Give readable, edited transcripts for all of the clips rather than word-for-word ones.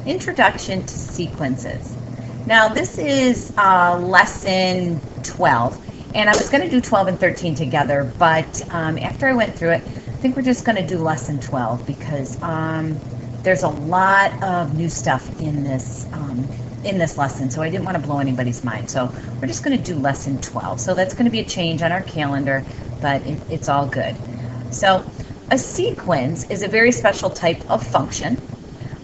Introduction to Sequences. Now this is lesson 12, and I was going to do 12 and 13 together, but after I went through it, I think we're just going to do lesson 12 because there's a lot of new stuff in this lesson, so I didn't want to blow anybody's mind. So we're just going to do lesson 12. So that's going to be a change on our calendar, but it's all good. So a sequence is a very special type of function.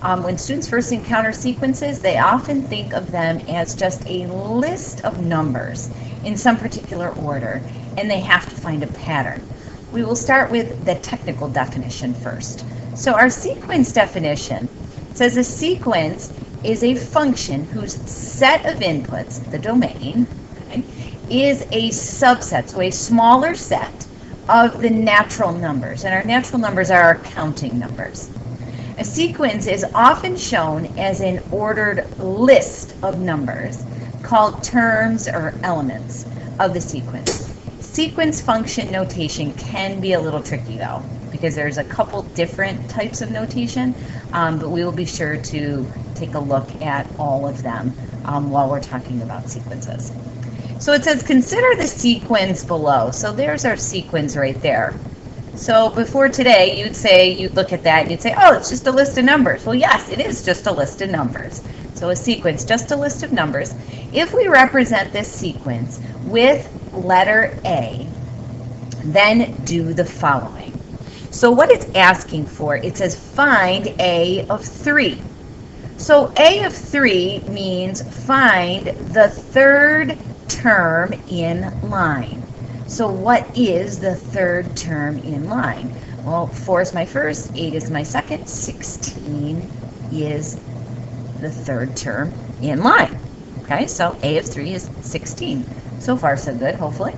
When students first encounter sequences, they often think of them as just a list of numbers in some particular order, and they have to find a pattern. We will start with the technical definition first. So our sequence definition says a sequence is a function whose set of inputs, the domain, okay, is a subset, so a smaller set of the natural numbers. And our natural numbers are our counting numbers. A sequence is often shown as an ordered list of numbers called terms or elements of the sequence. Sequence function notation can be a little tricky though, because there's a couple different types of notation, but we will be sure to take a look at all of them while we're talking about sequences. So it says consider the sequence below. So there's our sequence right there. So before today, you'd look at that and you'd say, oh, it's just a list of numbers. Well, yes, it is just a list of numbers. So a sequence, just a list of numbers. If we represent this sequence with letter A, then do the following. So what it's asking for, it says find A of 3. So A of 3 means find the third term in line. So what is the third term in line? Well, 4 is my first, 8 is my second, 16 is the third term in line. Okay, so A of 3 is 16. So far so good, hopefully.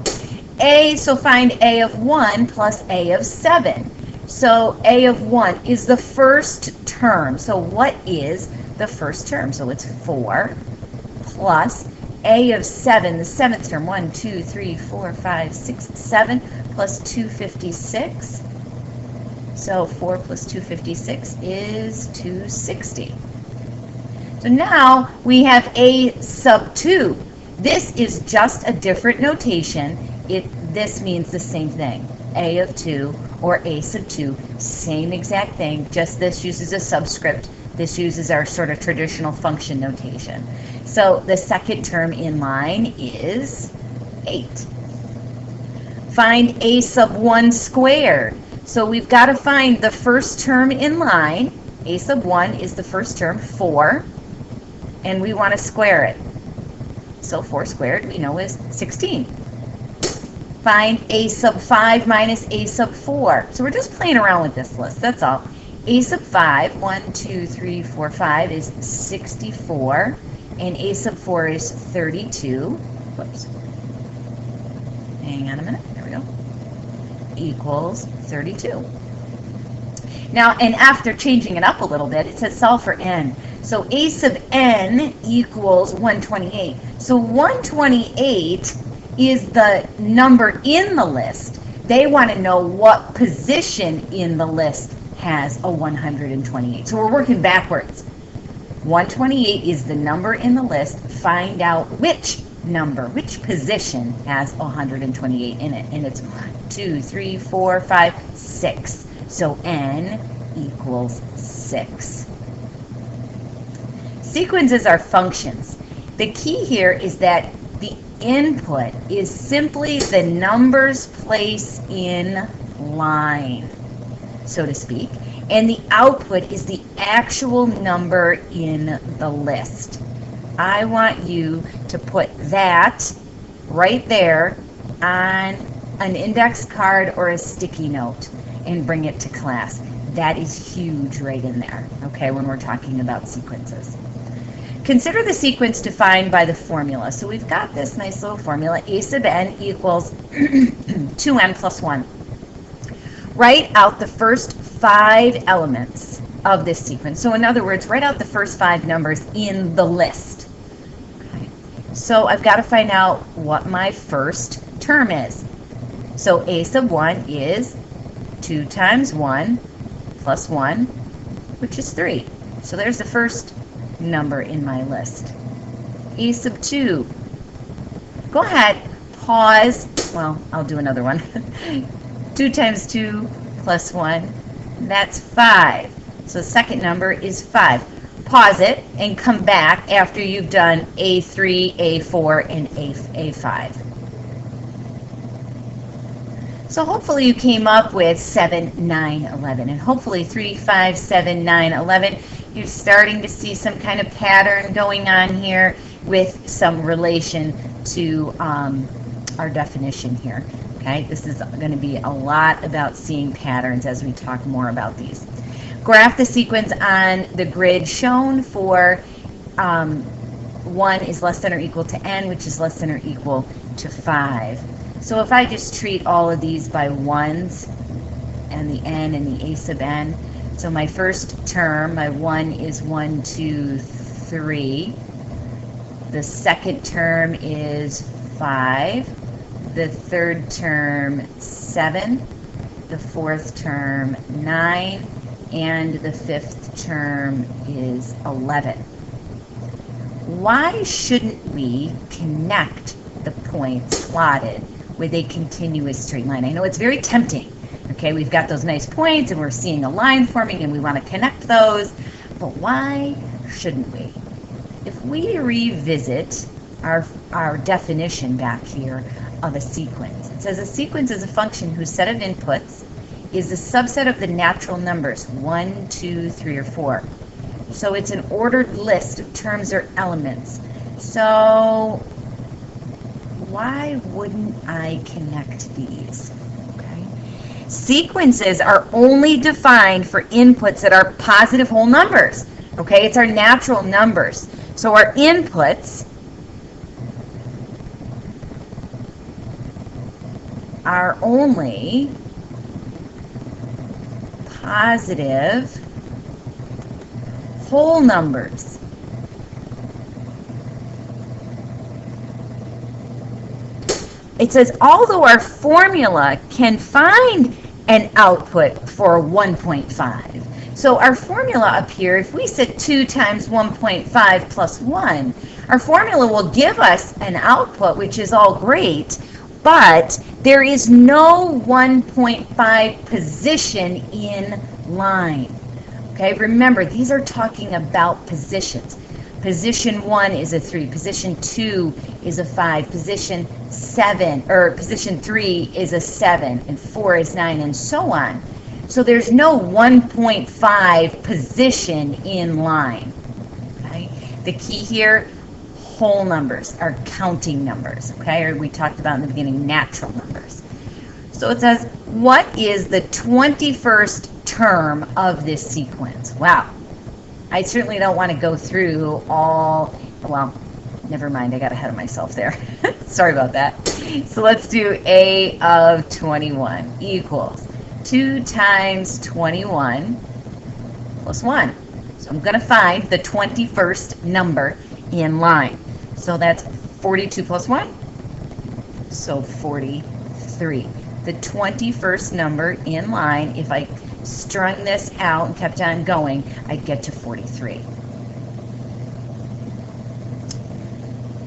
So find A of 1 plus A of 7. So A of 1 is the first term. So what is the first term? So it's 4 plus A of 7, the seventh term, 1, 2, 3, 4, 5, 6, 7, plus 256. So 4 plus 256 is 260. So now we have A sub 2. This is just a different notation. This means the same thing. A of 2 or A sub 2, same exact thing, just this uses a subscript. This uses our sort of traditional function notation. So the second term in line is 8. Find A sub 1 squared. So we've got to find the first term in line. A sub 1 is the first term, 4, and we want to square it. So 4 squared, we know, is 16. Find A sub 5 minus A sub 4. So we're just playing around with this list, that's all. A sub 5, 1, 2, 3, 4, 5 is 64, and A sub 4 is 32. Whoops. Hang on a minute, there we go. Equals 32. Now, and after changing it up a little bit, it says solve for n. So A sub n equals 128. So 128 is the number in the list. They want to know what position in the list has a 128. So we're working backwards. 128 is the number in the list. Find out which number, which position has 128 in it. And it's 1, 2, 3, 4, 5, 6. So n equals 6. Sequences are functions. The key here is that the input is simply the numbers placed in line, so to speak, and the output is the actual number in the list. I want you to put that right there on an index card or a sticky note and bring it to class. That is huge right in there, okay, when we're talking about sequences. Consider the sequence defined by the formula. So we've got this nice little formula, A sub n equals 2n plus 1. Write out the first 5 elements of this sequence. So in other words, write out the first 5 numbers in the list. Okay. So I've got to find out what my first term is. So A sub 1 is 2 times 1 plus 1, which is 3. So there's the first number in my list. A sub 2. Go ahead, pause. Well, I'll do another one. 2 times 2 plus 1, that's 5. So the second number is 5. Pause it and come back after you've done A3, A4, and A5. So hopefully you came up with 7, 9, 11, and hopefully 3, 5, 7, 9, 11. You're starting to see some kind of pattern going on here with some relation to our definition here. Okay, this is going to be a lot about seeing patterns as we talk more about these. Graph the sequence on the grid shown for 1 is less than or equal to n, which is less than or equal to 5. So if I just treat all of these by 1s and the n and the a sub n, so my first term, my 1 is 1, 2, 3. The second term is 5. The third term, 7. The fourth term, 9. And the fifth term is 11. Why shouldn't we connect the points plotted with a continuous straight line? I know it's very tempting. Okay, we've got those nice points and we're seeing a line forming and we want to connect those, but why shouldn't we? If we revisit our definition back here of a sequence, it says a sequence is a function whose set of inputs is a subset of the natural numbers 1, 2, 3, or 4. So it's an ordered list of terms or elements. So why wouldn't I connect these? Okay. Sequences are only defined for inputs that are positive whole numbers. Okay, it's our natural numbers. So our inputs are only positive whole numbers. It says, although our formula can find an output for 1.5. So our formula up here, if we said 2 times 1.5 plus 1, our formula will give us an output, which is all great, but there is no 1.5 position in line. Okay, remember, these are talking about positions. Position 1 is a 3, position 2 is a 5, position 3 is a 7, and 4 is 9, and so on. So there's no 1.5 position in line. Okay? The key here, whole numbers are counting numbers, okay? Or we talked about in the beginning, natural numbers. So it says, what is the 21st term of this sequence? Wow. I certainly don't want to go through all, well, never mind, I got ahead of myself there. Sorry about that. So let's do A of 21 equals 2 times 21 plus 1. So I'm going to find the 21st number in line. So that's 42 plus 1, so 43. The 21st number in line, if I strung this out and kept on going, I'd get to 43.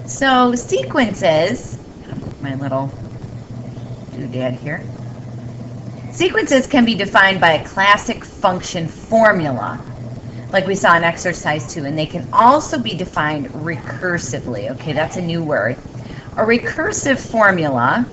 So sequences, my little doodad here. Sequences can be defined by a classic function formula, like we saw in exercise 2, and they can also be defined recursively. Okay, that's a new word. A recursive formula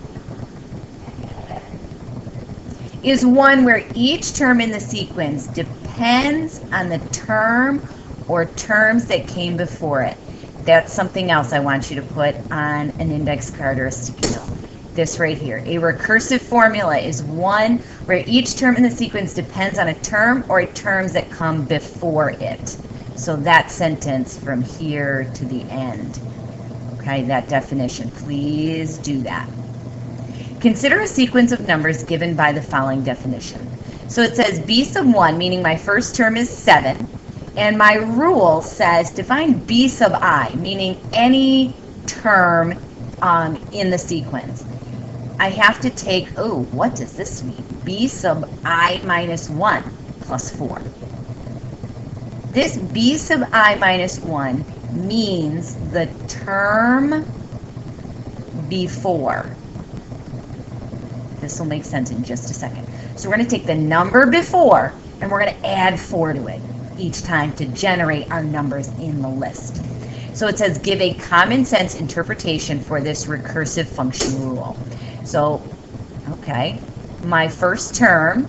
is one where each term in the sequence depends on the term or terms that came before it. That's something else I want you to put on an index card or a sticky note. This right here. A recursive formula is one where each term in the sequence depends on a term or terms that come before it. So that sentence from here to the end. Okay, that definition. Please do that. Consider a sequence of numbers given by the following definition. So it says b sub 1, meaning my first term is 7, and my rule says define b sub I, meaning any term in the sequence. I have to take, oh, what does this mean? B sub I minus 1 plus 4. This b sub I minus 1 means the term before. This will make sense in just a second. So we're going to take the number before and we're going to add 4 to it each time to generate our numbers in the list. So it says give a common sense interpretation for this recursive function rule. So, okay, my first term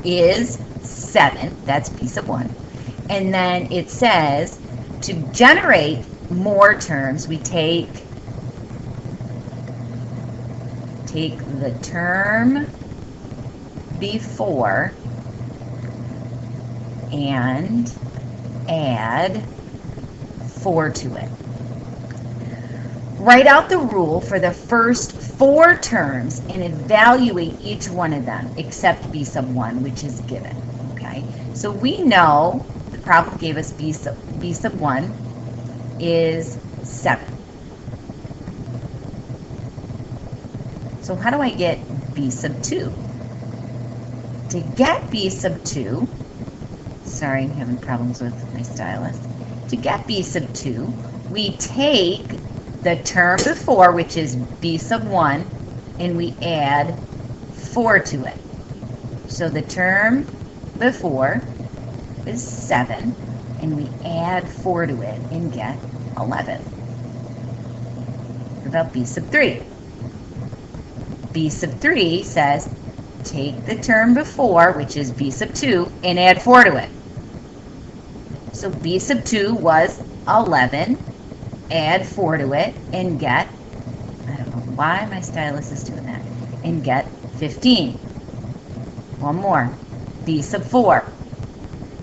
is 7, that's b sub 1. And then it says to generate more terms, we take the term before and add 4 to it. Write out the rule for the first 4 terms and evaluate each one of them except b sub 1, which is given. Okay, so we know the problem gave us b sub 1 is 7. So how do I get b sub 2? To get b sub 2, sorry, I'm having problems with my stylus. To get b sub 2, we take the term before, which is b sub 1, and we add 4 to it. So the term before is 7, and we add 4 to it and get 11. What about b sub 3? b sub 3 says take the term before, which is b sub 2, and add 4 to it. So b sub 2 was 11, add 4 to it, and get, I don't know why my stylus is doing that, and get 15. One more. b sub 4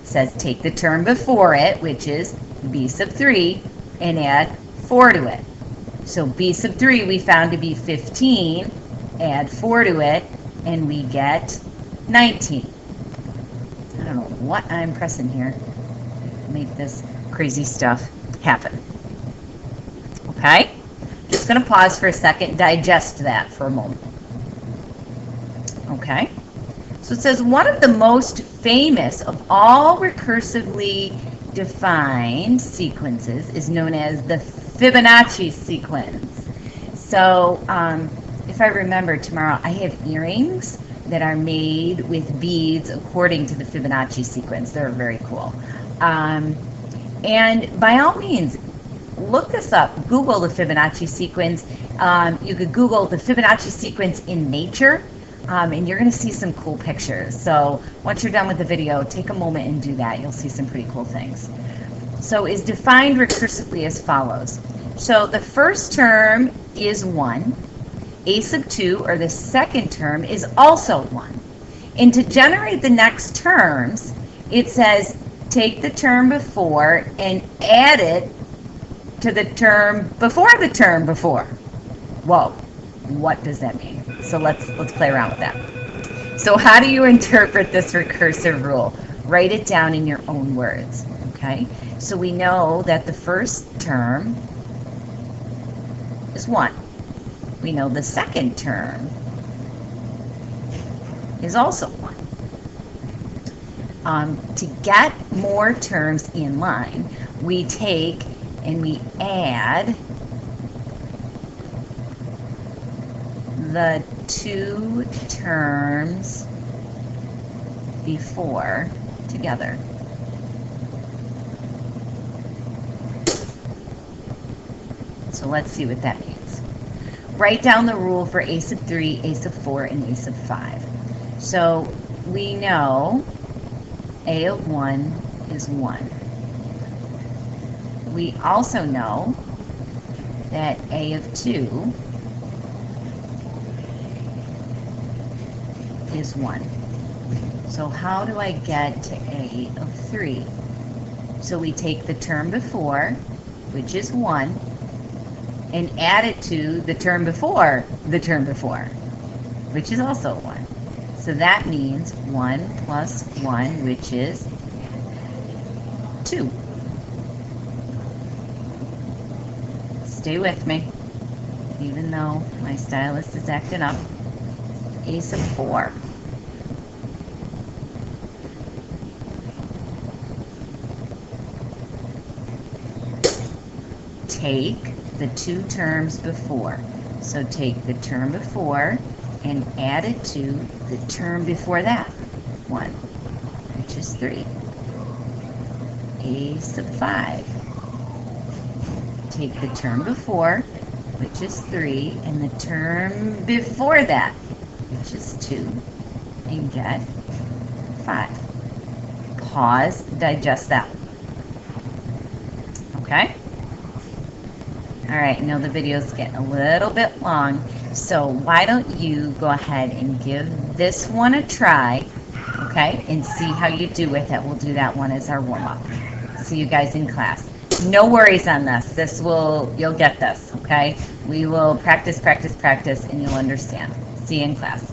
says take the term before it, which is b sub 3, and add 4 to it. So b sub 3 we found to be 15, add 4 to it, and we get 19. I don't know what I'm pressing here to make this crazy stuff happen. Okay? Just going to pause for a second, digest that for a moment. Okay? So it says one of the most famous of all recursively defined sequences is known as the Fibonacci sequence. So, if I remember tomorrow, I have earrings that are made with beads according to the Fibonacci sequence. They're very cool. And by all means, look this up. Google the Fibonacci sequence. You could Google the Fibonacci sequence in nature, and you're going to see some cool pictures. So once you're done with the video, take a moment and do that. You'll see some pretty cool things. So is defined recursively as follows. So the first term is 1. A sub 2, or the second term, is also 1. And to generate the next terms, it says take the term before and add it to the term before the term before. Whoa, what does that mean? So let's play around with that. So how do you interpret this recursive rule? Write it down in your own words, okay? So we know that the first term is 1. We know the second term is also 1. To get more terms in line, we take and we add the 2 terms before together. So let's see what that means. Write down the rule for a sub 3, a sub 4, and a sub 5. So we know a of 1 is 1. We also know that a of 2 is 1. So how do I get to a of 3? So we take the term before, which is 1, and add it to the term before, which is also 1. So that means 1 plus 1, which is 2. Stay with me, even though my stylus is acting up. A sub 4. take the two terms before. So take the term before and add it to the term before that, 1, which is 3. A sub 5. Take the term before, which is 3, and the term before that, which is 2, and get 5. Pause, digest that. Okay? All right, I know the video's getting a little bit long, so why don't you go ahead and give this one a try, okay, and see how you do with it. We'll do that one as our warm-up. See you guys in class. No worries on this. You'll get this, okay? We will practice, practice, practice, and you'll understand. See you in class.